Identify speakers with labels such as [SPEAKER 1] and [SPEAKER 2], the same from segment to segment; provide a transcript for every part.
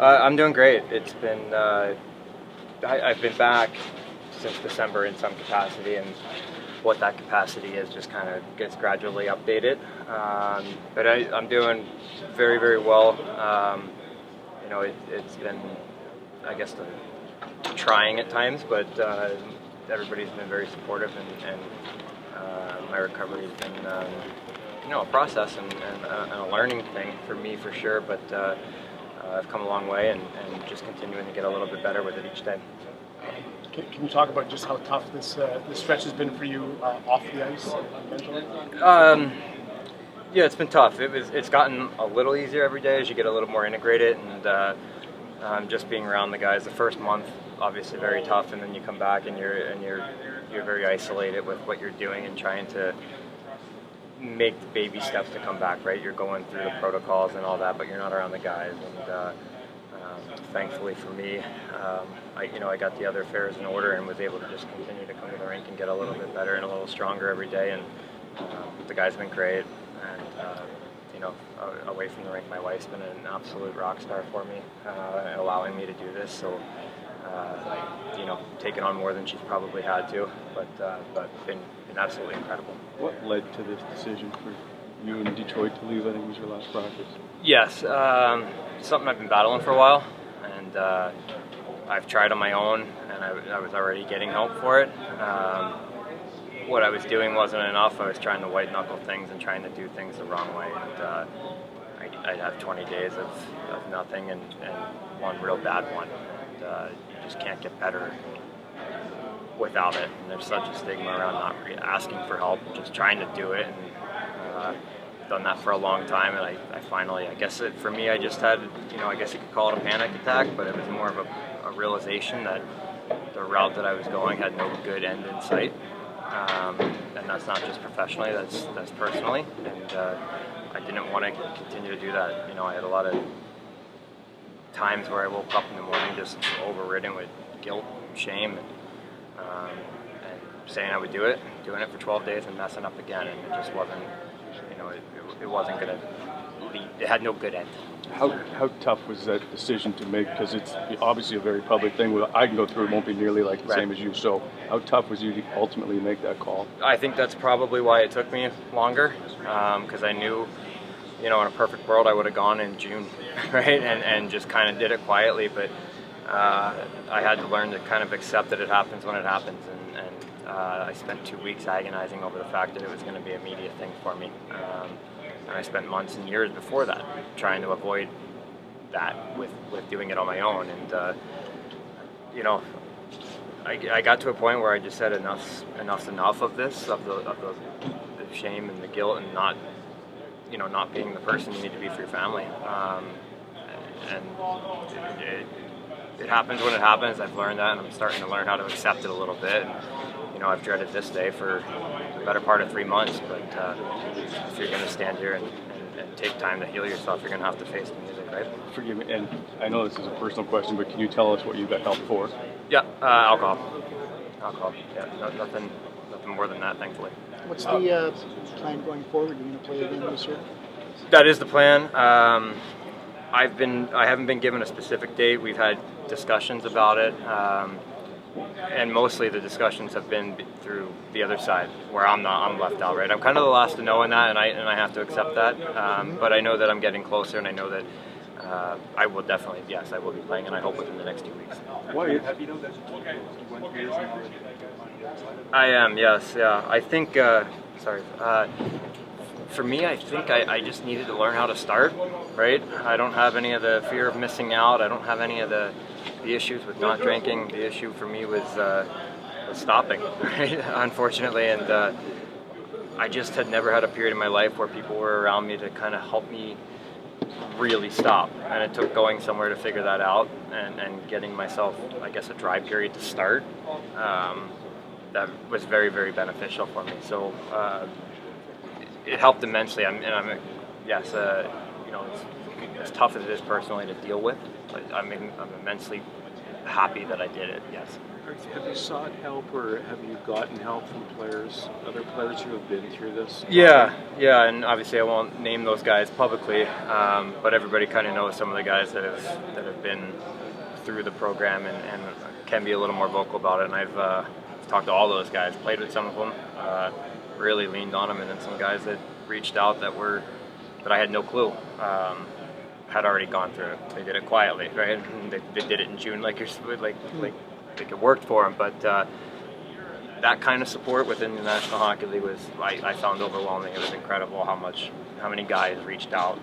[SPEAKER 1] I'm doing great. It's been I've been back since December in some capacity, and what that capacity is just kind of gets gradually updated. But I'm doing very, very well. It's been, I guess, trying at times, but everybody's been very supportive, and my recovery has been a process and a learning thing for me for sure. But I've come a long way, and just continuing to get a little bit better with it each day.
[SPEAKER 2] Can you talk about just how tough this stretch has been for you off the ice mentally?
[SPEAKER 1] Yeah, it's been tough. It's gotten a little easier every day as you get a little more integrated, and just being around the guys. The first month, obviously, very tough, and then you come back and you're very isolated with what you're doing and trying to make the baby steps to come back. Right, you're going through the protocols and all that, but you're not around the guys. And thankfully for me, I got the other affairs in order and was able to just continue to come to the rink and get a little bit better and a little stronger every day. And the guys have been great. And away from the rink, my wife's been an absolute rock star for me, allowing me to do this. So, taken on more than she's probably had to, but been absolutely incredible.
[SPEAKER 3] What led to this decision for you in Detroit to leave? I think it was your last practice.
[SPEAKER 1] Yes, something I've been battling for a while, and I've tried on my own, and I was already getting help for it. What I was doing wasn't enough. I was trying to white knuckle things and trying to do things the wrong way, and I'd have 20 days of nothing and one real bad one. And you just can't get better without it. And there's such a stigma around not asking for help, just trying to do it. And done that for a long time, and I finally, for me, I just had, I guess you could call it a panic attack, but it was more of a realization that the route that I was going had no good end in sight. And that's not just professionally, that's personally, and I didn't want to continue to do that. I had a lot of times where I woke up in the morning just overridden with guilt, shame, and saying I would do it, doing it for 12 days and messing up again, and it just wasn't, it wasn't going to lead, it had no good end.
[SPEAKER 3] How tough was that decision to make? Because it's obviously a very public thing. I can go through, it won't be nearly like the same as you. So how tough was you to ultimately make that call?
[SPEAKER 1] I think that's probably why it took me longer, because I knew, in a perfect world I would have gone in June, right, and just kind of did it quietly. But I had to learn to kind of accept that it happens when it happens, and I spent 2 weeks agonizing over the fact that it was going to be a media thing for me. And I spent months and years before that trying to avoid that with doing it on my own. And, I got to a point where I just said enough's enough of this, of the shame and the guilt, and not being the person you need to be for your family. And it happens when it happens. I've learned that, and I'm starting to learn how to accept it a little bit. And, I've dreaded this day for the better part of 3 months, but if you're going to stand here and take time to heal yourself, you're going to have to face the music, right?
[SPEAKER 3] Forgive me, and I know this is a personal question, but can you tell us what you got help for?
[SPEAKER 1] Yeah, alcohol. Yeah, nothing more than that, thankfully.
[SPEAKER 4] What's the plan going forward? Are you going to play again this year?
[SPEAKER 1] That is the plan. I haven't been given a specific date. We've had discussions about it. And mostly the discussions have been through the other side, where I'm left out, right? I'm kind of the last to know in that, and I have to accept that. But I know that I'm getting closer, and I know that I will definitely, yes, I will be playing, and I hope within the next 2 weeks.
[SPEAKER 3] Why?
[SPEAKER 1] I am, yes, yeah. I think, for me, I think I just needed to learn how to start, right? I don't have any of the fear of missing out. I don't have any of the issues with not drinking. The issue for me was stopping, right? Unfortunately, and I just had never had a period in my life where people were around me to kind of help me really stop. And it took going somewhere to figure that out, and getting myself, I guess, a dry period to start. That was very, very beneficial for me. So it helped immensely. Yes, as tough as it is personally to deal with, I'm immensely happy that I did it. Yes.
[SPEAKER 5] Have you sought help, or have you gotten help from players, other players who have been through this?
[SPEAKER 1] Yeah, and obviously I won't name those guys publicly, but everybody kind of knows some of the guys that have been through the program and can be a little more vocal about it. And I've talked to all those guys, played with some of them, really leaned on them, and then some guys that reached out that I had no clue had already gone through it. They did it quietly, right? And they did it in June, like it worked for them, but that kind of support within the National Hockey League was, I found overwhelming. It was incredible how many guys reached out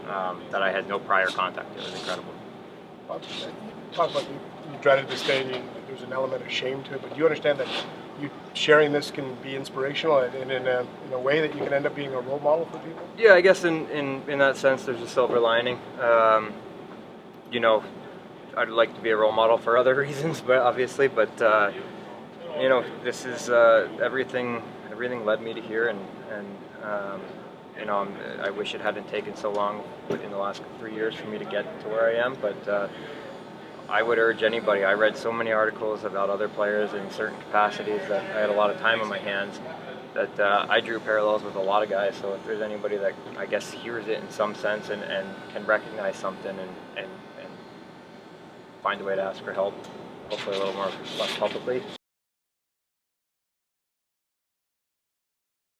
[SPEAKER 1] that I had no prior contact. It was incredible.
[SPEAKER 2] Talk about you dreaded this day, and there's an element of shame to it, but do you understand that you sharing this can be inspirational and in a way that you can end up being a role model for people?
[SPEAKER 1] Yeah, I guess in that sense there's a silver lining. I'd like to be a role model for other reasons, but obviously, this is everything led me to here, and I wish it hadn't taken so long in the last 3 years for me to get to where I am, but I would urge anybody. I read so many articles about other players in certain capacities that I had a lot of time on my hands, that I drew parallels with a lot of guys. So if there's anybody that I guess hears it in some sense and can recognize something and find a way to ask for help, hopefully a little more less publicly,